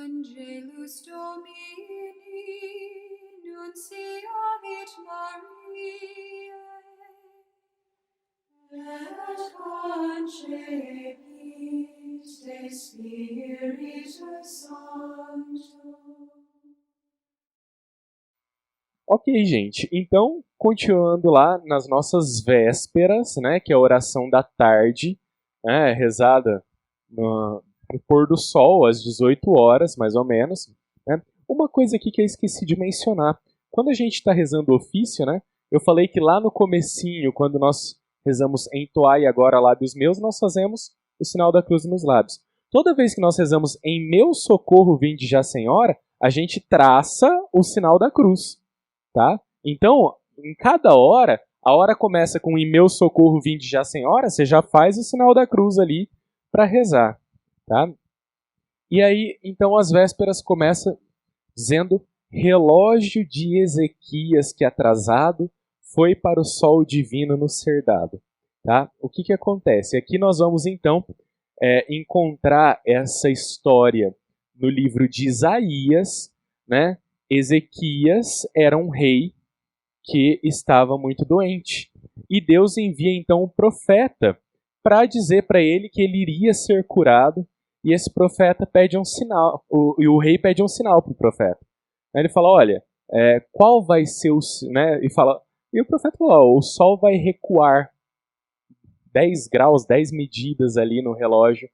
Angelus Domini, nunciavit Mariae, et concepit de Spiritu Sancto. Ok, gente. Então, continuando lá nas nossas vésperas, né, que é a oração da tarde, né, rezada no pôr do sol, às 18 horas, mais ou menos. Né? Uma coisa aqui que eu esqueci de mencionar. Quando a gente está rezando o ofício, né, eu falei que lá no comecinho, quando nós rezamos Entoai agora lábios meus, nós fazemos o sinal da cruz nos lábios. Toda vez que nós rezamos Em meu socorro vinde já Senhora, a gente traça o sinal da cruz. Tá? Então, em cada hora, a hora começa com Em meu socorro vinde já Senhora, você já faz o sinal da cruz ali para rezar. Tá? E aí, então, as vésperas começam dizendo: relógio de Ezequias que atrasado foi para o sol divino no ser dado. Tá? O que acontece? Aqui nós vamos, então, encontrar essa história no livro de Isaías, né? Ezequias era um rei que estava muito doente. E Deus envia então um profeta para dizer para ele que ele iria ser curado. E esse profeta pede um sinal, e o rei pede um sinal para o profeta. Aí ele fala: olha, qual vai ser o. Né? E o profeta fala: o sol vai recuar 10 graus, 10 medidas ali no relógio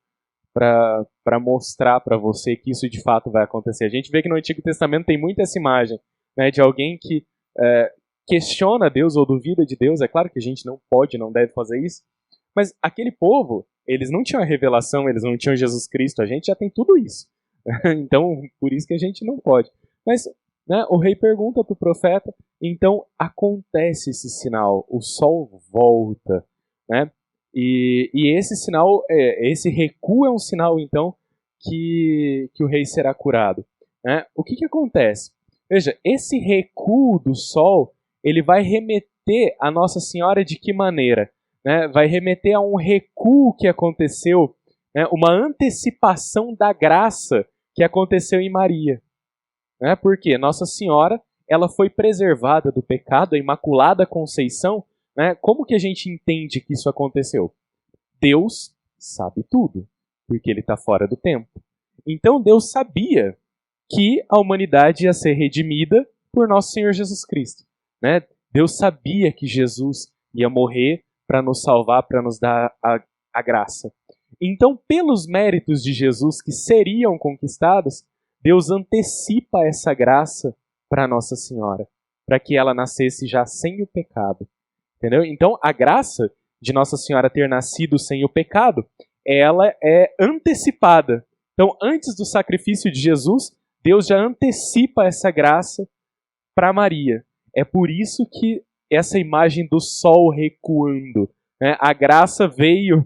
para mostrar para você que isso de fato vai acontecer. A gente vê que no Antigo Testamento tem muito essa imagem, né, de alguém que questiona Deus ou duvida de Deus. É claro que a gente não pode, não deve fazer isso, mas aquele povo, eles não tinham a revelação, eles não tinham Jesus Cristo, a gente já tem tudo isso. Então, por isso que a gente não pode. Mas, né, o rei pergunta para o profeta, então acontece esse sinal, o sol volta, né? E esse sinal, esse recuo é um sinal, então, que o rei será curado. Né? O que acontece? Veja, esse recuo do sol, ele vai remeter a Nossa Senhora de que maneira? Né? Vai remeter a um recuo que aconteceu, né? Uma antecipação da graça que aconteceu em Maria. Né? Porque Nossa Senhora, ela foi preservada do pecado, a Imaculada Conceição. Né? Como que a gente entende que isso aconteceu? Deus sabe tudo, porque ele está fora do tempo. Então Deus sabia que a humanidade ia ser redimida por nosso Senhor Jesus Cristo. Né? Deus sabia que Jesus ia morrer para nos salvar, para nos dar a graça. Então, pelos méritos de Jesus que seriam conquistados, Deus antecipa essa graça para Nossa Senhora, para que ela nascesse já sem o pecado. Entendeu? Então, a graça de Nossa Senhora ter nascido sem o pecado, ela é antecipada. Então, antes do sacrifício de Jesus, Deus já antecipa essa graça para Maria. É por isso que essa imagem do sol recuando, né? A graça veio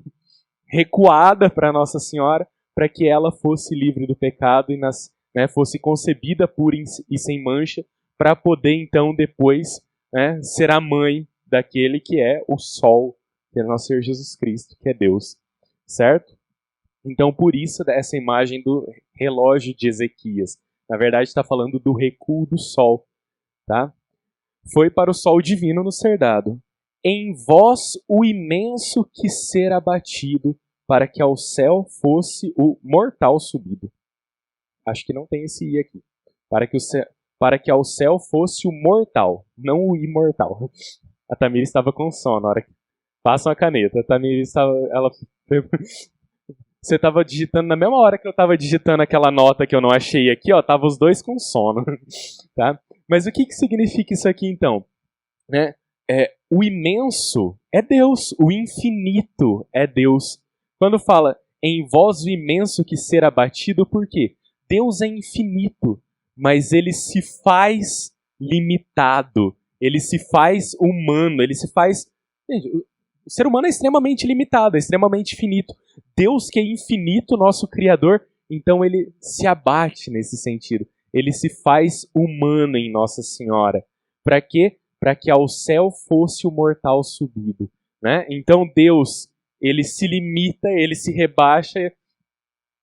recuada para Nossa Senhora, para que ela fosse livre do pecado e fosse concebida pura e sem mancha, para poder então depois, né, ser a mãe daquele que é o sol, que é nosso Senhor Jesus Cristo, que é Deus, certo? Então, por isso, essa imagem do relógio de Ezequias. Na verdade, está falando do recuo do sol. Tá? Foi para o sol divino nos ser dado. Em vós o imenso que ser abatido, para que ao céu fosse o mortal subido. Acho que não tem esse i aqui. Para que ao céu fosse o mortal, não o imortal. A Tamira estava com sono na hora que... Passa uma caneta. A Tamira estava... Você estava digitando na mesma hora que eu estava digitando aquela nota que eu não achei aqui, ó, tava os dois com sono. Tá? Mas o que significa isso aqui, então? Né? O imenso é Deus, o infinito é Deus. Quando fala em vós o imenso que ser abatido, por quê? Deus é infinito, mas ele se faz limitado, ele se faz humano, ele se faz... O ser humano é extremamente limitado, é extremamente finito. Deus, que é infinito, nosso Criador, então ele se abate nesse sentido. Ele se faz humano em Nossa Senhora. Para quê? Para que ao céu fosse o mortal subido. Né? Então Deus, ele se limita, ele se rebaixa,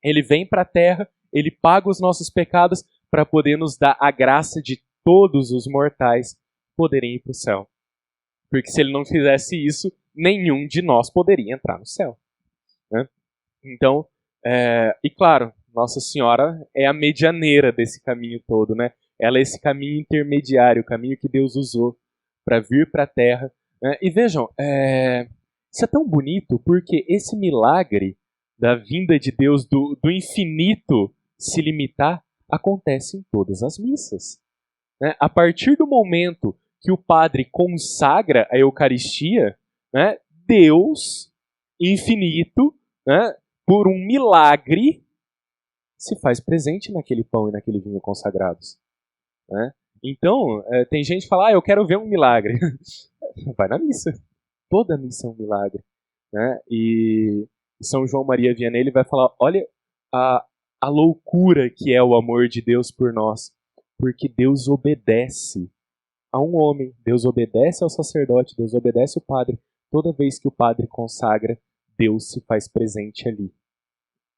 ele vem para a terra, Ele paga os nossos pecados para poder nos dar a graça de todos os mortais poderem ir para o céu. Porque se ele não fizesse isso, nenhum de nós poderia entrar no céu. Né? Então, e claro, Nossa Senhora é a medianeira desse caminho todo, né? Ela é esse caminho intermediário, o caminho que Deus usou para vir para a Terra. Né? E vejam, isso é tão bonito porque esse milagre da vinda de Deus, do infinito se limitar, acontece em todas as missas. Né? A partir do momento que o padre consagra a Eucaristia, né, Deus infinito, né, por um milagre, se faz presente naquele pão e naquele vinho consagrados. Né? Então, tem gente que fala, eu quero ver um milagre. Vai na missa. Toda missa é um milagre. Né? E São João Maria Vianney ele vai falar, olha a loucura que é o amor de Deus por nós. Porque Deus obedece a um homem, Deus obedece ao sacerdote, Deus obedece ao padre. Toda vez que o padre consagra, Deus se faz presente ali.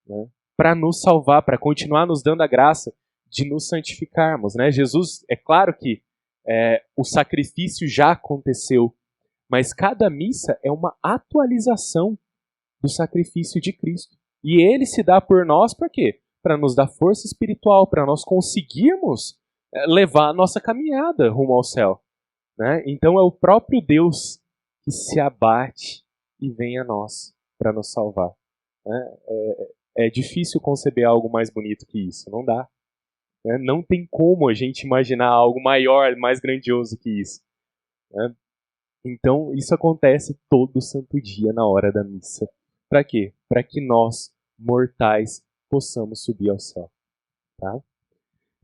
Né? Para nos salvar, para continuar nos dando a graça de nos santificarmos. Né? Jesus, é claro que o sacrifício já aconteceu, mas cada missa é uma atualização do sacrifício de Cristo. E ele se dá por nós para quê? Para nos dar força espiritual, para nós conseguirmos levar a nossa caminhada rumo ao céu. Né? Então é o próprio Deus que se abate e vem a nós para nos salvar. Né? É difícil conceber algo mais bonito que isso, não dá. Né? Não tem como a gente imaginar algo maior, mais grandioso que isso. Né? Então isso acontece todo santo dia na hora da missa. Para quê? Para que nós, mortais, possamos subir ao céu. Tá?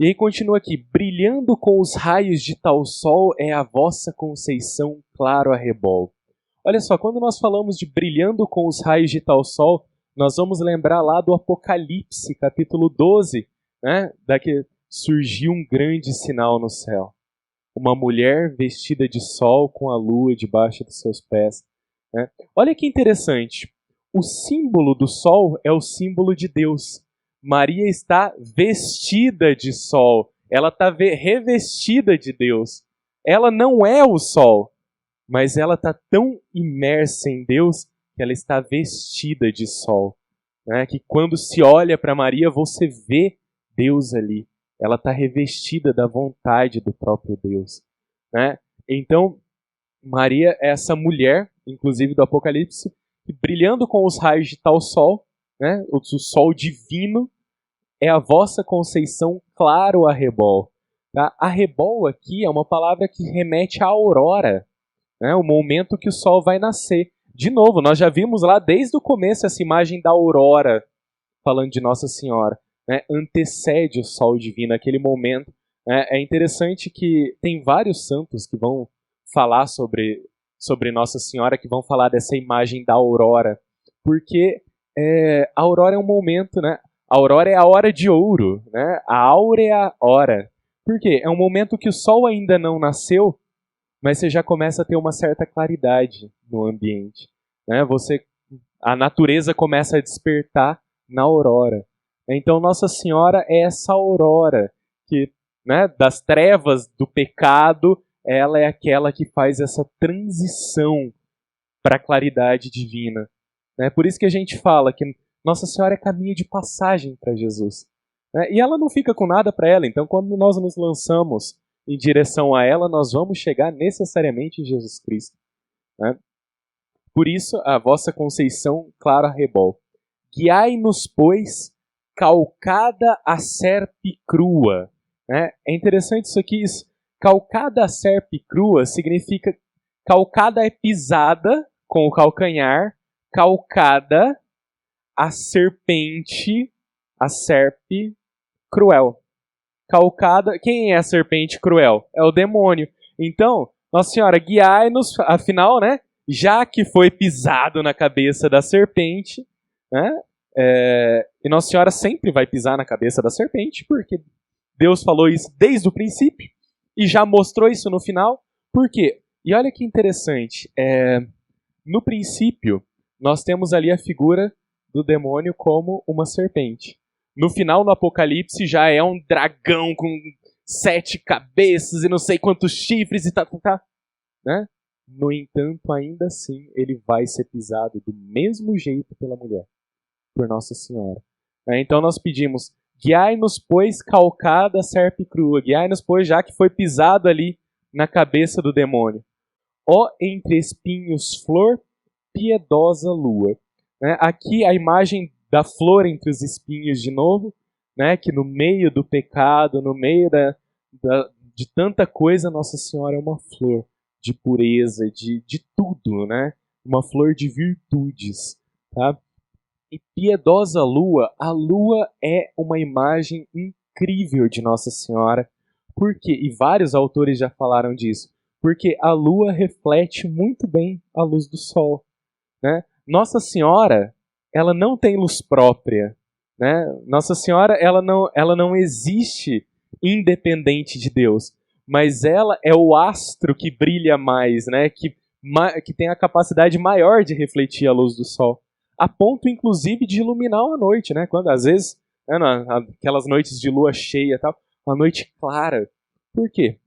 E aí continua aqui, brilhando com os raios de tal sol é a vossa conceição claro arrebol. Olha só, quando nós falamos de brilhando com os raios de tal sol, nós vamos lembrar lá do Apocalipse, capítulo 12, né? Daqui surgiu um grande sinal no céu. Uma mulher vestida de sol com a lua debaixo dos seus pés. Né? Olha que interessante, o símbolo do sol é o símbolo de Deus. Maria está vestida de sol. Ela está revestida de Deus. Ela não é o sol, mas ela está tão imersa em Deus que ela está vestida de sol. Né? Que quando se olha para Maria, você vê Deus ali. Ela está revestida da vontade do próprio Deus. Né? Então, Maria é essa mulher, inclusive do Apocalipse, que brilhando com os raios de tal sol, né? O sol divino, é a vossa conceição claro arrebol. Tá? Arrebol aqui é uma palavra que remete à aurora, né? O momento que o sol vai nascer. De novo, nós já vimos lá desde o começo essa imagem da aurora, falando de Nossa Senhora. Né? Antecede o sol divino, aquele momento. É interessante que tem vários santos que vão falar sobre Nossa Senhora, que vão falar dessa imagem da aurora. Porque a aurora é um momento, né? A aurora é a hora de ouro, né? A áurea hora. Por quê? É um momento que o sol ainda não nasceu, mas você já começa a ter uma certa claridade no ambiente. Né? A natureza começa a despertar na aurora. Então Nossa Senhora é essa aurora que, né, das trevas do pecado, ela é aquela que faz essa transição para a claridade divina. Né? Por isso que a gente fala que Nossa Senhora é caminho de passagem para Jesus. Né? E ela não fica com nada para ela, então quando nós nos lançamos em direção a ela, nós vamos chegar necessariamente em Jesus Cristo. Né? Por isso, a vossa conceição clara arrebol. Guiai-nos, pois, calcada a serpe crua. Né? É interessante isso aqui, isso. Calcada a serpe crua significa calcada é pisada com o calcanhar, calcada a serpente, a serpe cruel. Calcada, quem é a serpente cruel? É o demônio. Então, Nossa Senhora, guiai-nos, afinal, né? Já que foi pisado na cabeça da serpente, né? E Nossa Senhora sempre vai pisar na cabeça da serpente, porque Deus falou isso desde o princípio e já mostrou isso no final. Por quê? E olha que interessante. No princípio, nós temos ali a figura do demônio como uma serpente. No final, no Apocalipse, já é um dragão com 7 cabeças e não sei quantos chifres e tá, né? No entanto, ainda assim, ele vai ser pisado do mesmo jeito pela mulher, por Nossa Senhora. Então nós pedimos, guiai-nos, pois, calcada serpe crua, guiai-nos, pois, já que foi pisado ali na cabeça do demônio. Ó entre espinhos flor, piedosa lua. Aqui a imagem da flor entre os espinhos de novo, que no meio do pecado, no meio de tanta coisa, Nossa Senhora é uma flor de pureza, de tudo, uma flor de virtudes. Tá? E piedosa lua, a lua é uma imagem incrível de Nossa Senhora. Por quê? E vários autores já falaram disso. Porque a lua reflete muito bem a luz do sol. Nossa Senhora, ela não tem luz própria. Nossa Senhora, ela não existe independente de Deus. Mas ela é o astro que brilha mais, que tem a capacidade maior de refletir a luz do sol. A ponto, inclusive, de iluminar a noite, quando às vezes, aquelas noites de lua cheia, tal, uma noite clara. Por quê?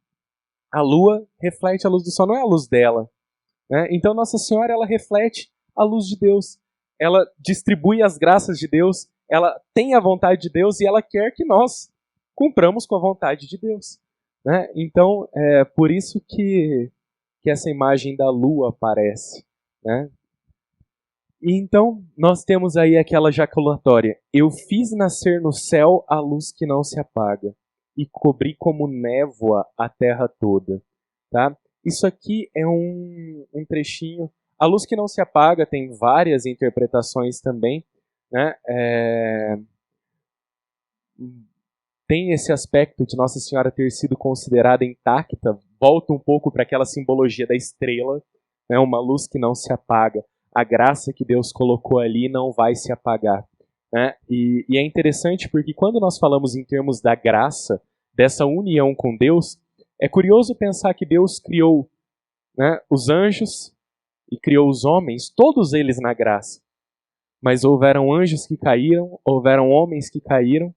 A lua reflete a luz do sol, não é a luz dela. Então Nossa Senhora, ela reflete a luz de Deus. Ela distribui as graças de Deus, ela tem a vontade de Deus e ela quer que nós cumpramos com a vontade de Deus. Então, é por isso que essa imagem da lua aparece. E então, nós temos aí aquela jaculatória. Eu fiz nascer no céu a luz que não se apaga, e cobri como névoa a terra toda. Tá? Isso aqui é um trechinho. A luz que não se apaga tem várias interpretações também. Tem esse aspecto de Nossa Senhora ter sido considerada intacta. Volta um pouco para aquela simbologia da estrela. Uma luz que não se apaga. A graça que Deus colocou ali não vai se apagar. E é interessante porque quando nós falamos em termos da graça, dessa união com Deus, é curioso pensar que Deus criou os anjos e criou os homens, todos eles na graça. Mas houveram anjos que caíram, houveram homens que caíram,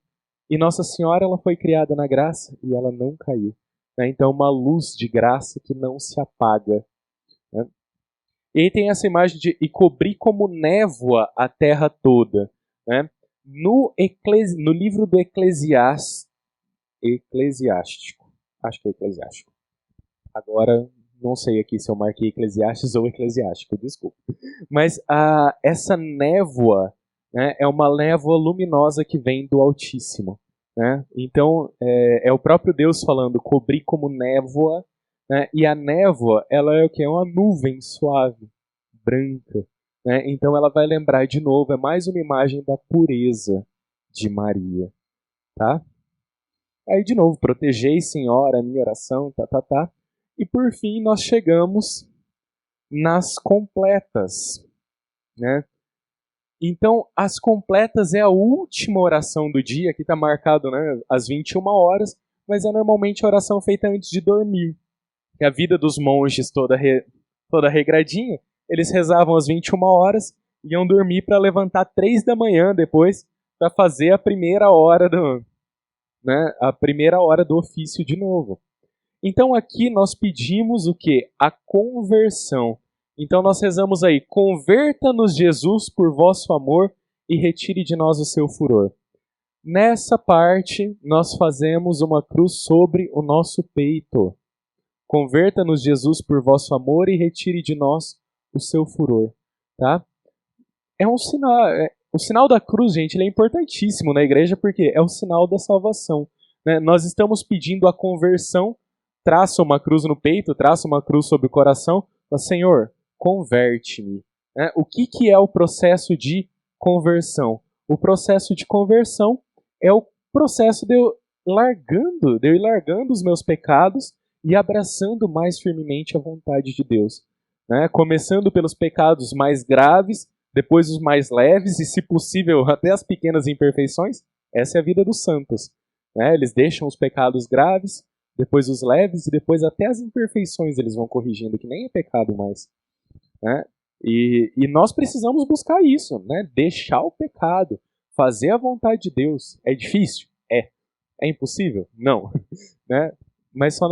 e Nossa Senhora, ela foi criada na graça e ela não caiu. Então, uma luz de graça que não se apaga. E aí tem essa imagem de e cobrir como névoa a terra toda. No livro do Eclesiástico. Acho que é Eclesiástico. Agora, não sei aqui se eu marquei Eclesiastes ou Eclesiástico, desculpa. Mas essa névoa é uma névoa luminosa que vem do Altíssimo. Então, é o próprio Deus falando, cobrir como névoa. E a névoa, ela é o que? É uma nuvem suave, branca. Então ela vai lembrar de novo, é mais uma imagem da pureza de Maria. Tá? Aí de novo, protegei, Senhora, a minha oração, tá. E por fim nós chegamos nas completas. Então as completas é a última oração do dia, que está marcado às 21 horas, mas é normalmente a oração feita antes de dormir. Que a vida dos monges toda regradinha, eles rezavam às 21 horas, iam dormir para levantar 3 da manhã depois, para fazer a primeira hora do ofício de novo. Então aqui nós pedimos o quê? A conversão. Então nós rezamos aí, converta-nos Jesus por vosso amor e retire de nós o seu furor. Nessa parte nós fazemos uma cruz sobre o nosso peito. Converta-nos, Jesus, por vosso amor e retire de nós o seu furor. Tá? É um sinal. O sinal da cruz, gente, ele é importantíssimo na igreja porque é o sinal da salvação. Nós estamos pedindo a conversão, traça uma cruz no peito, traça uma cruz sobre o coração, fala, Senhor, converte-me. O que é o processo de conversão? O processo de conversão é o processo de eu ir largando os meus pecados e abraçando mais firmemente a vontade de Deus. Começando pelos pecados mais graves, depois os mais leves e, se possível, até as pequenas imperfeições. Essa é a vida dos santos. Eles deixam os pecados graves, depois os leves e depois até as imperfeições eles vão corrigindo, que nem é pecado mais. E nós precisamos buscar isso, deixar o pecado, fazer a vontade de Deus é difícil? É. É impossível? Não. Né? Mas só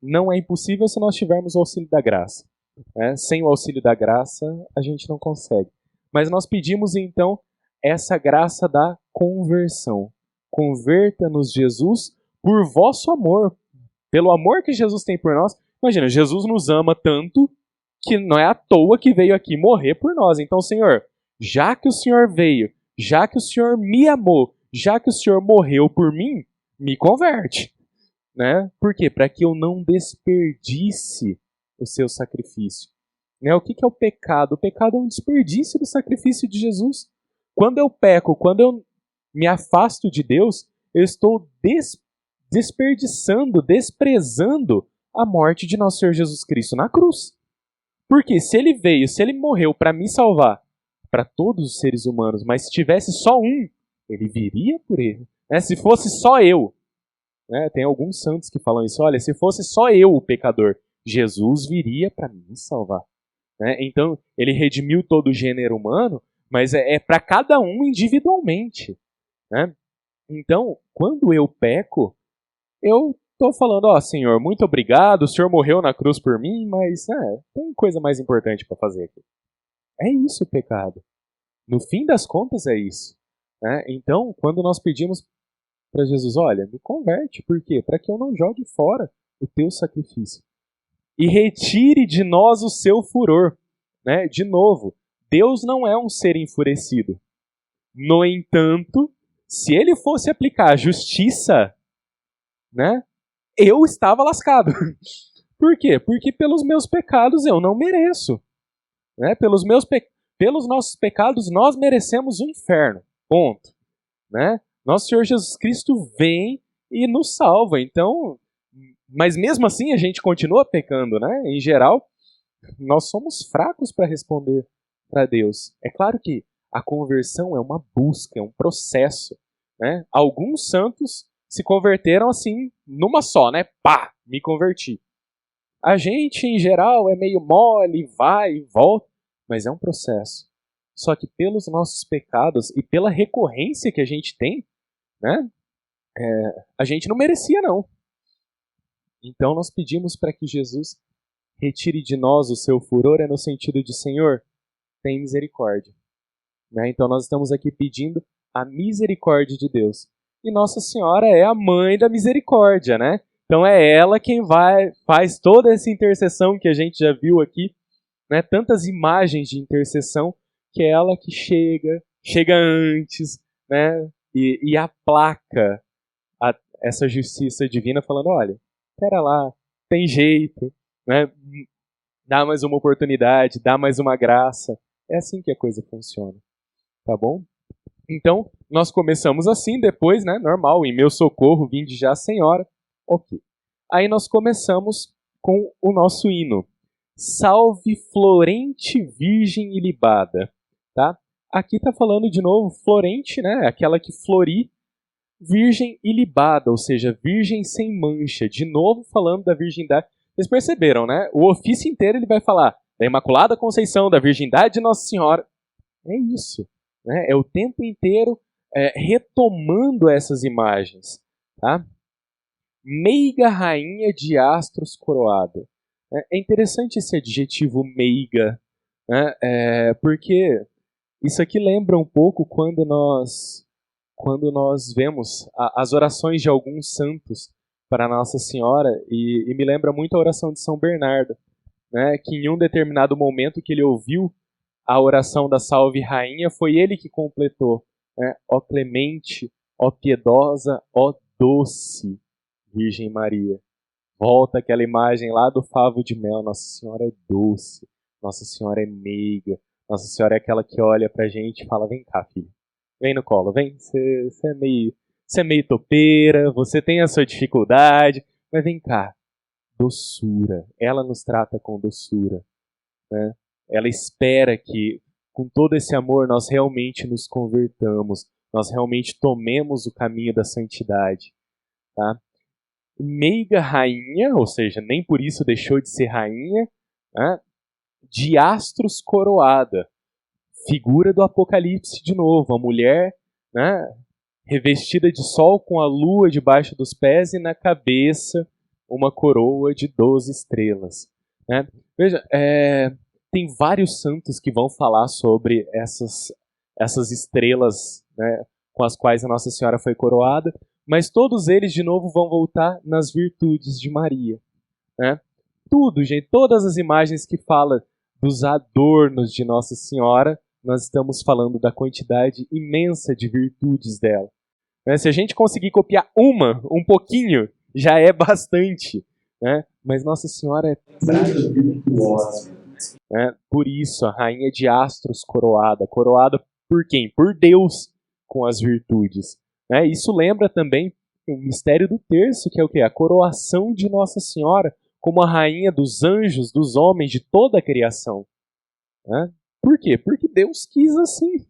não é impossível se nós tivermos o auxílio da graça. Né? Sem o auxílio da graça, a gente não consegue. Mas nós pedimos, então, essa graça da conversão. Converta-nos, Jesus, por vosso amor. Pelo amor que Jesus tem por nós. Imagina, Jesus nos ama tanto que não é à toa que veio aqui morrer por nós. Então, Senhor, já que o Senhor veio, já que o Senhor me amou, já que o Senhor morreu por mim, me converte. Né? Por quê? Para que eu não desperdice o seu sacrifício. Né? O que é o pecado? O pecado é um desperdício do sacrifício de Jesus. Quando eu peco, quando eu me afasto de Deus, eu estou desperdiçando, desprezando a morte de nosso Senhor Jesus Cristo na cruz. Porque se ele veio, se ele morreu para me salvar, para todos os seres humanos, mas se tivesse só um, ele viria por ele. Né? Se fosse só eu, né? Tem alguns santos que falam isso, olha, se fosse só eu o pecador, Jesus viria para me salvar. Né? Então, ele redimiu todo o gênero humano, mas é para cada um individualmente. Né? Então, quando eu peco, eu estou falando, ó, Senhor, muito obrigado, o Senhor morreu na cruz por mim, mas tem coisa mais importante para fazer aqui. É isso o pecado. No fim das contas é isso. Né? Então, quando nós pedimos para Jesus, olha, me converte, por quê? Para que eu não jogue fora o teu sacrifício. E retire de nós o seu furor. Né? De novo, Deus não é um ser enfurecido. No entanto, se ele fosse aplicar a justiça, né, eu estava lascado. Por quê? Porque pelos meus pecados eu não mereço. Né? Pelos nossos pecados nós merecemos o inferno. Ponto. Né? Nosso Senhor Jesus Cristo vem e nos salva. Então, mas mesmo assim a gente continua pecando, né? Em geral, nós somos fracos para responder para Deus. É claro que a conversão é uma busca, é um processo. Né? Alguns santos se converteram assim, numa só, né? Pá, me converti. A gente, em geral, é meio mole, vai e volta, mas é um processo. Só que pelos nossos pecados e pela recorrência que a gente tem, né? A gente não merecia, não. Então nós pedimos para que Jesus retire de nós o seu furor, no sentido de, Senhor, tem misericórdia. Né? Então nós estamos aqui pedindo a misericórdia de Deus. E Nossa Senhora é a mãe da misericórdia, né? Então é ela quem faz toda essa intercessão que a gente já viu aqui, né? Tantas imagens de intercessão, que é ela que chega antes, né? E aplaca essa justiça divina, falando, olha, espera lá, tem jeito, né? Dá mais uma oportunidade, dá mais uma graça. É assim que a coisa funciona, tá bom? Então, nós começamos assim, depois, né, normal, em meu socorro, vinde já, Senhora. Ok. Aí nós começamos com o nosso hino. Salve Florente Virgem Ilibada. Tá? Aqui está falando de novo Florente, né, aquela que flori, virgem ilibada, ou seja, virgem sem mancha. De novo falando da virgindade. Vocês perceberam, né? O ofício inteiro ele vai falar da Imaculada Conceição, da virgindade de Nossa Senhora. É isso. Né? É o tempo inteiro retomando essas imagens. Tá? Meiga rainha de astros coroada. É interessante esse adjetivo meiga, né? Porque isso aqui lembra um pouco quando nós vemos as orações de alguns santos para Nossa Senhora, e me lembra muito a oração de São Bernardo, né? Que em um determinado momento que ele ouviu a oração da Salve Rainha, foi ele que completou, né? Ó clemente, ó piedosa, ó doce Virgem Maria. Volta aquela imagem lá do favo de mel. Nossa Senhora é doce, Nossa Senhora é meiga, Nossa Senhora é aquela que olha pra gente e fala, vem cá, filho, vem no colo, vem, você é meio topeira, você tem a sua dificuldade, mas vem cá, doçura, ela nos trata com doçura, né? Ela espera que, com todo esse amor, nós realmente nos convertamos, nós realmente tomemos o caminho da santidade. Tá? Meiga rainha, ou seja, nem por isso deixou de ser rainha, né? De astros coroada, figura do Apocalipse de novo, a mulher né? Revestida de sol com a lua debaixo dos pés e na cabeça uma coroa de 12 estrelas. Né? Veja, tem vários santos que vão falar sobre essas estrelas, né, com as quais a Nossa Senhora foi coroada, mas todos eles, de novo, vão voltar nas virtudes de Maria. Né? Tudo, gente, todas as imagens que falam dos adornos de Nossa Senhora, nós estamos falando da quantidade imensa de virtudes dela. Né? Se a gente conseguir copiar um pouquinho, já é bastante. Né? Mas Nossa Senhora é virtuosa. Né? Por isso, a rainha de astros coroada. Coroada por quem? Por Deus com as virtudes. Né? Isso lembra também o mistério do terço, que é o quê? A coroação de Nossa Senhora como a rainha dos anjos, dos homens, de toda a criação. Né? Por quê? Porque Deus quis assim.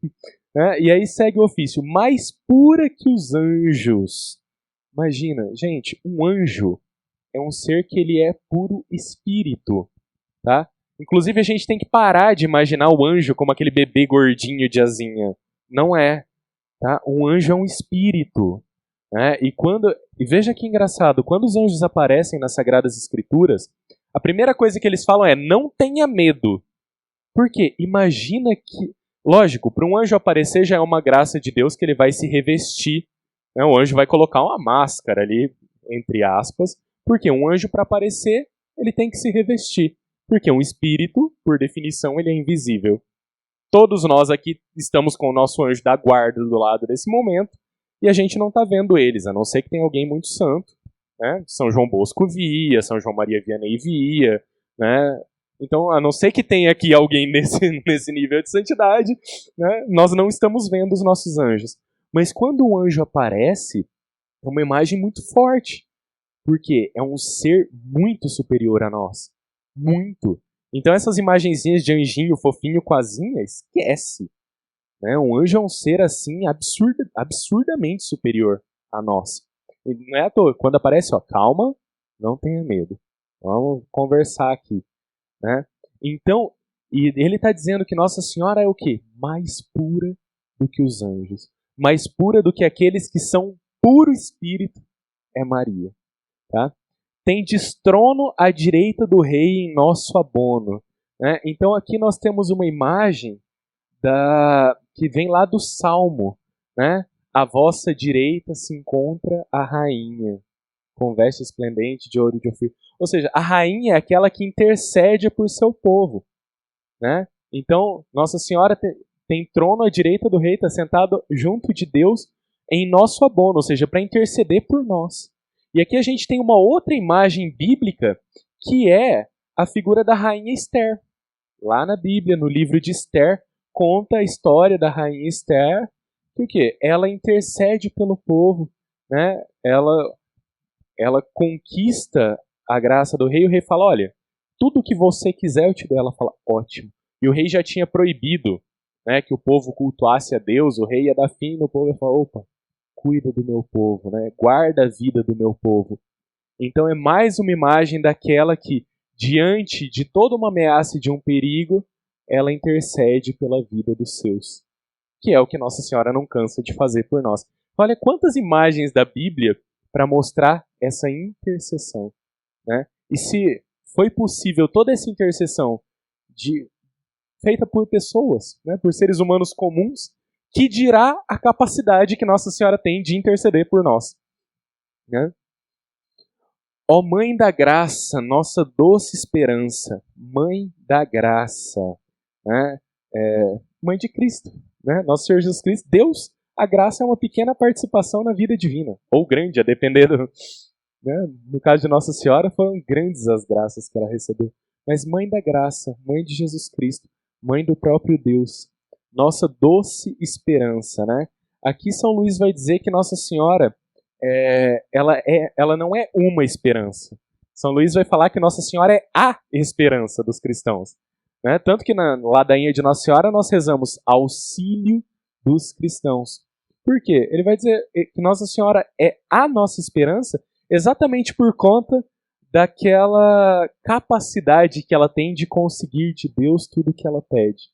Né? E aí segue o ofício. Mais pura que os anjos. Imagina, gente, um anjo é um ser que ele é puro espírito. Tá? Inclusive a gente tem que parar de imaginar o anjo como aquele bebê gordinho de asinha. Não é. Tá? Um anjo é um espírito. Né? E veja que engraçado, quando os anjos aparecem nas Sagradas Escrituras, a primeira coisa que eles falam é: não tenha medo. Por quê? Imagina que... Lógico, para um anjo aparecer já é uma graça de Deus que ele vai se revestir. Né? O anjo vai colocar uma máscara ali, entre aspas, porque um anjo, para aparecer, ele tem que se revestir. Porque um espírito, por definição, ele é invisível. Todos nós aqui estamos com o nosso anjo da guarda do lado desse momento, e a gente não está vendo eles, a não ser que tenha alguém muito santo. Né? São João Bosco via, São João Maria Vianney via, né? Então, a não ser que tenha aqui alguém nesse nível de santidade, né, nós não estamos vendo os nossos anjos. Mas quando um anjo aparece, é uma imagem muito forte. Porque é um ser muito superior a nós. Muito. Então essas imagenzinhas de anjinho fofinho com asinha, esquece. Né? Um anjo é um ser assim absurdamente superior a nós. E não é à toa. Quando aparece, ó, calma, não tenha medo. Vamos conversar aqui. Né? Então, e ele está dizendo que Nossa Senhora é o quê? Mais pura do que os anjos. Mais pura do que aqueles que são puro espírito é Maria. Tá? Tem destrono à direita do rei em nosso abono. Né? Então aqui nós temos uma imagem que vem lá do Salmo. Né? À vossa direita se encontra a rainha, com veste esplendente de ouro de Ofir. Ou seja, a rainha é aquela que intercede por seu povo. Né? Então, Nossa Senhora tem trono à direita do rei, está sentado junto de Deus em nosso abono, ou seja, para interceder por nós. E aqui a gente tem uma outra imagem bíblica, que é a figura da rainha Esther. Lá na Bíblia, no livro de Esther, conta a história da rainha Esther, porque ela intercede pelo povo, né? Ela conquista a graça do rei, e o rei fala: olha, tudo que você quiser eu te dou. Ela fala: ótimo. E o rei já tinha proibido, né, que o povo cultuasse a Deus. O rei ia dar fim no povo e falar: opa, cuida do meu povo, né? Guarda a vida do meu povo. Então é mais uma imagem daquela que, diante de toda uma ameaça e de um perigo, ela intercede pela vida dos seus. Que é o que Nossa Senhora não cansa de fazer por nós. Olha quantas imagens da Bíblia para mostrar essa intercessão. Né? E se foi possível toda essa intercessão feita por pessoas, né, por seres humanos comuns, que dirá a capacidade que Nossa Senhora tem de interceder por nós. Né? Ó Mãe da Graça, nossa doce esperança, Mãe da Graça, né? Mãe de Cristo, né? Nosso Senhor Jesus Cristo, Deus, a graça é uma pequena participação na vida divina, ou grande, a depender do... Né? No caso de Nossa Senhora, foram grandes as graças que ela recebeu. Mas Mãe da Graça, Mãe de Jesus Cristo, Mãe do próprio Deus, nossa doce esperança, né? Aqui São Luís vai dizer que Nossa Senhora, ela não é uma esperança. São Luís vai falar que Nossa Senhora é a esperança dos cristãos. Né? Tanto que na ladainha de Nossa Senhora nós rezamos auxílio dos cristãos. Por quê? Ele vai dizer que Nossa Senhora é a nossa esperança exatamente por conta daquela capacidade que ela tem de conseguir de Deus tudo o que ela pede.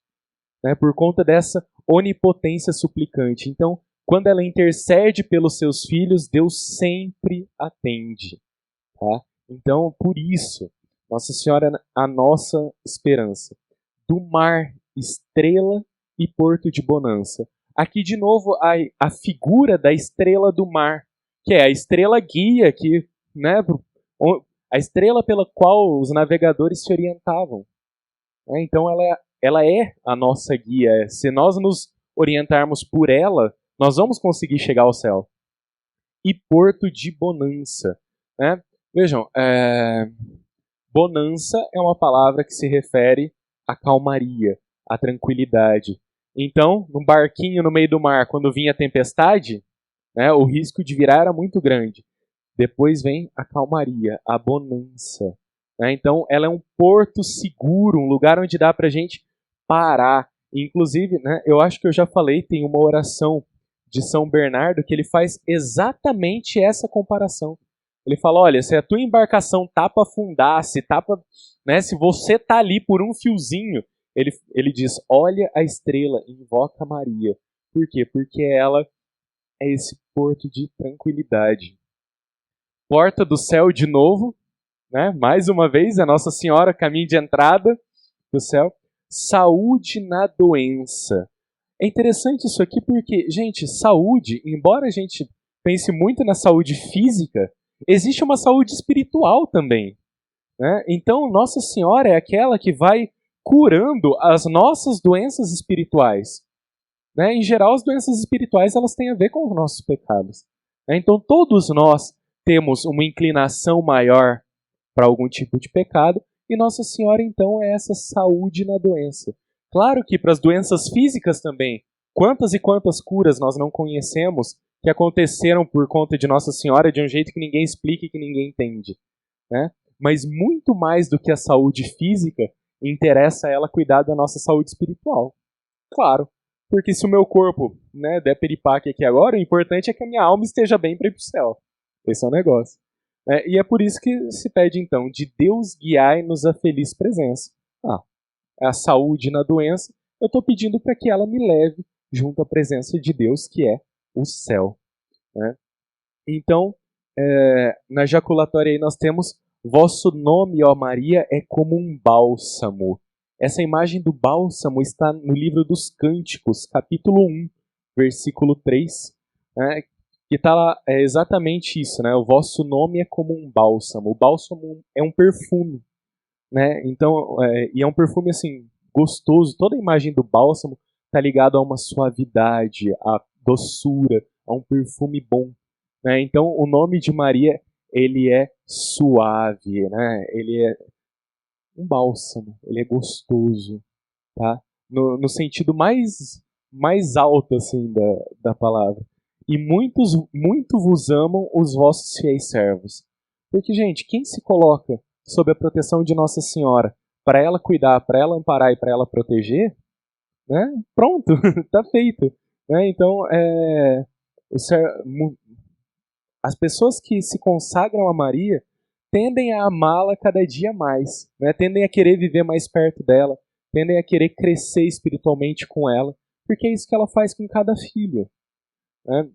Né? Por conta dessa onipotência suplicante. Então, Quando ela intercede pelos seus filhos, Deus sempre atende. Tá? Então, por isso, Nossa Senhora é a nossa esperança. Do mar, estrela e porto de bonança. Aqui, de novo, a figura da estrela do mar, que é a estrela guia, que, né, a estrela pela qual os navegadores se orientavam. Então, ela é a nossa guia. Se nós nos orientarmos por ela, nós vamos conseguir chegar ao céu. E porto de bonança. Né? Vejam, bonança é uma palavra que se refere à calmaria, à tranquilidade. Então, num barquinho no meio do mar, quando vinha a tempestade, né, o risco de virar era muito grande. Depois vem a calmaria, a bonança. Né? Então, ela é um porto seguro, um lugar onde dá para a gente parar. Inclusive, né, eu acho que eu já falei, tem uma oração de São Bernardo que ele faz exatamente essa comparação. Ele fala, olha, se a tua embarcação tá para afundar, se você tá ali por um fiozinho, ele diz, olha a estrela, invoca Maria. Por quê? Porque ela é esse porto de tranquilidade. Porta do céu de novo, né? Mais uma vez, a Nossa Senhora, caminho de entrada do céu. Saúde na doença. É interessante isso aqui porque, gente, saúde, embora a gente pense muito na saúde física, existe uma saúde espiritual também. Né? Então, Nossa Senhora é aquela que vai curando as nossas doenças espirituais. Né? Em geral, as doenças espirituais elas têm a ver com os nossos pecados. Né? Então, todos nós temos uma inclinação maior para algum tipo de pecado, e Nossa Senhora, então, é essa saúde na doença. Claro que para as doenças físicas também, quantas e quantas curas nós não conhecemos que aconteceram por conta de Nossa Senhora de um jeito que ninguém explica e que ninguém entende. Né? Mas muito mais do que a saúde física, interessa a ela cuidar da nossa saúde espiritual. Claro, porque se o meu corpo, né, der piripaque aqui agora, o importante é que a minha alma esteja bem para ir para o céu. Esse é o negócio. E é por isso que se pede, então, de Deus guiai-nos a feliz presença. A saúde na doença, eu estou pedindo para que ela me leve junto à presença de Deus, que é o céu. Né? Então, na jaculatória aí nós temos vosso nome, ó Maria, é como um bálsamo. Essa imagem do bálsamo está no livro dos Cânticos, capítulo 1, versículo 3, né, que está lá exatamente isso, né? O vosso nome é como um bálsamo. O bálsamo é um perfume, né? Então, e é um perfume assim gostoso. Toda a imagem do bálsamo está ligada a uma suavidade, a doçura, a um perfume bom. Né? Então, o nome de Maria ele é suave, né? Ele é um bálsamo, ele é gostoso, tá? No sentido mais alto assim da palavra. E muito vos amam os vossos fiéis servos. Porque, gente, quem se coloca sob a proteção de Nossa Senhora para ela cuidar, para ela amparar e para ela proteger, né? Pronto, tá feito. Né? Então, as pessoas que se consagram a Maria tendem a amá-la cada dia mais, né? Tendem a querer viver mais perto dela, tendem a querer crescer espiritualmente com ela, porque é isso que ela faz com cada filho. Né?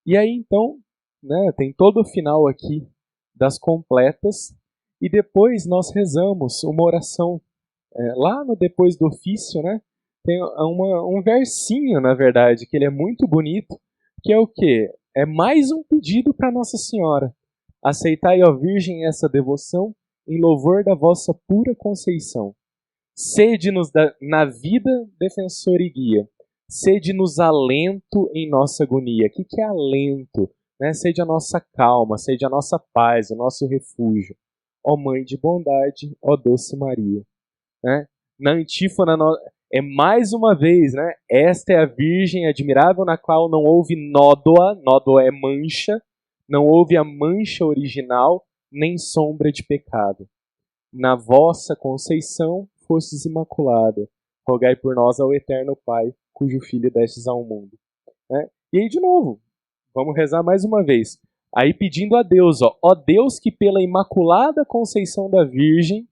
E aí, então, né, tem todo o final aqui das completas, e depois nós rezamos uma oração, lá no depois do ofício, né, tem um versinho, na verdade, que ele é muito bonito, que é o quê? É mais um pedido para Nossa Senhora. Aceitai, ó Virgem, essa devoção, em louvor da vossa pura conceição. Sede-nos na vida defensor e guia. Sede-nos alento em nossa agonia. O que é alento? Né? Sede a nossa calma, sede a nossa paz, o nosso refúgio. Ó Mãe de bondade, ó doce Maria. Né? Na antífona é mais uma vez, né? Esta é a Virgem admirável na qual não houve nódoa é mancha, não houve a mancha original, nem sombra de pecado. Na vossa conceição fostes imaculada. Rogai por nós ao eterno Pai, cujo Filho destes ao mundo. E aí, de novo, vamos rezar mais uma vez. Aí pedindo a Deus, ó Deus que pela imaculada conceição da Virgem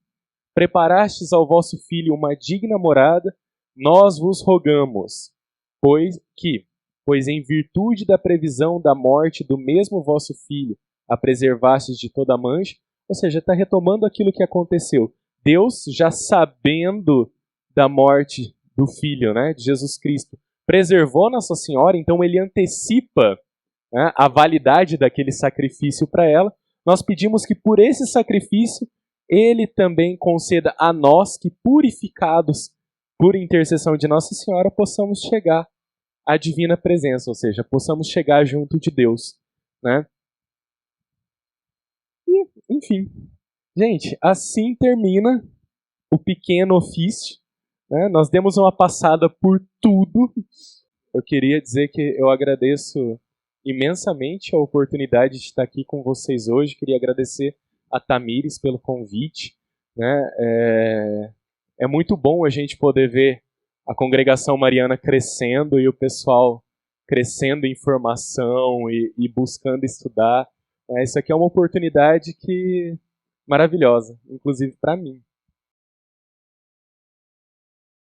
preparastes ao vosso Filho uma digna morada, nós vos rogamos, pois que, pois em virtude da previsão da morte do mesmo vosso filho, a preservastes de toda mancha. Ou seja, está retomando aquilo que aconteceu. Deus, já sabendo da morte do Filho, né, de Jesus Cristo, preservou Nossa Senhora, então ele antecipa, né, a validade daquele sacrifício para ela. Nós pedimos que por esse sacrifício, ele também conceda a nós que, purificados por intercessão de Nossa Senhora, possamos chegar à divina presença, ou seja, possamos chegar junto de Deus, né? E, enfim, gente, assim termina o pequeno ofício, né? Nós demos uma passada por tudo. Eu queria dizer que eu agradeço imensamente a oportunidade de estar aqui com vocês hoje. Queria agradecer a Tamires pelo convite, né? É muito bom a gente poder ver a congregação mariana crescendo e o pessoal crescendo em formação e buscando estudar. Isso aqui é uma oportunidade maravilhosa, inclusive para mim.